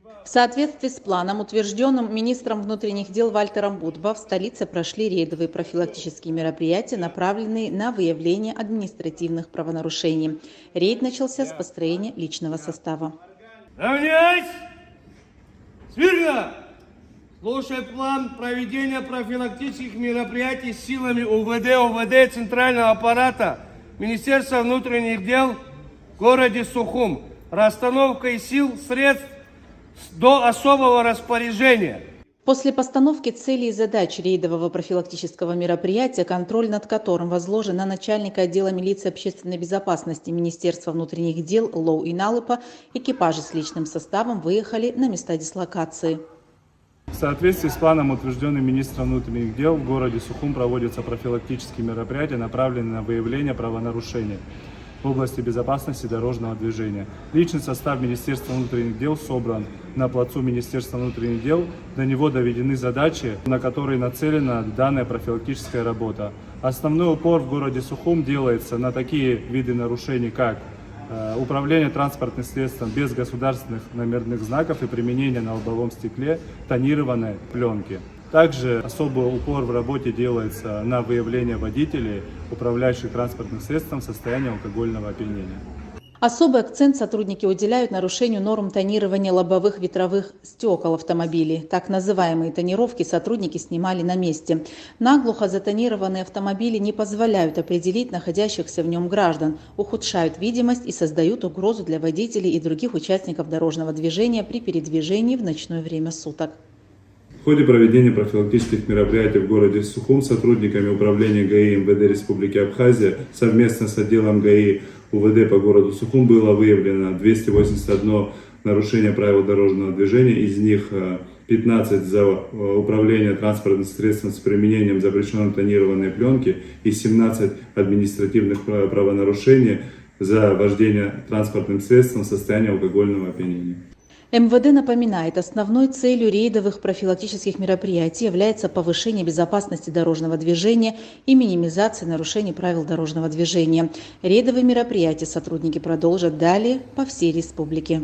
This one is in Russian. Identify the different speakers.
Speaker 1: В соответствии с планом, утвержденным министром внутренних дел Вальтером Будбо, в столице прошли рейдовые профилактические мероприятия, направленные на выявление административных правонарушений. Рейд начался с построения личного состава.
Speaker 2: Равняйсь! Смирно! Слушай план проведения профилактических мероприятий силами УВД Центрального аппарата Министерства внутренних дел в городе Сухум. Расстановкой сил, средств до особого распоряжения.
Speaker 1: После постановки целей и задач рейдового профилактического мероприятия, контроль над которым возложен на начальника отдела милиции общественной безопасности Министерства внутренних дел Лоу и Налыпа, экипажи с личным составом выехали на места дислокации.
Speaker 3: В соответствии с планом, утвержденным министром внутренних дел, в городе Сухум проводятся профилактические мероприятия, направленные на выявление правонарушений в области безопасности дорожного движения. Личный состав Министерства внутренних дел собран на плацу Министерства внутренних дел. До него доведены задачи, на которые нацелена данная профилактическая работа. Основной упор в городе Сухум делается на такие виды нарушений, как управление транспортным средством без государственных номерных знаков и применение на лобовом стекле тонированной пленки. Также особый упор в работе делается на выявление водителей, управляющих транспортным средством в состоянии алкогольного опьянения.
Speaker 1: Особый акцент сотрудники уделяют нарушению норм тонирования лобовых ветровых стекол автомобилей. Так называемые тонировки сотрудники снимали на месте. Наглухо затонированные автомобили не позволяют определить находящихся в нем граждан, ухудшают видимость и создают угрозу для водителей и других участников дорожного движения при передвижении в ночное время суток.
Speaker 4: В ходе проведения профилактических мероприятий в городе Сухум сотрудниками управления ГАИ МВД Республики Абхазия совместно с отделом ГАИ УВД по городу Сухум было выявлено 281 нарушение правил дорожного движения, из них 15 за управление транспортным средством с применением запрещенной тонированной пленки и 17 административных правонарушений за вождение транспортным средством в состоянии алкогольного опьянения.
Speaker 1: МВД напоминает, основной целью рейдовых профилактических мероприятий является повышение безопасности дорожного движения и минимизация нарушений правил дорожного движения. Рейдовые мероприятия сотрудники продолжат далее по всей республике.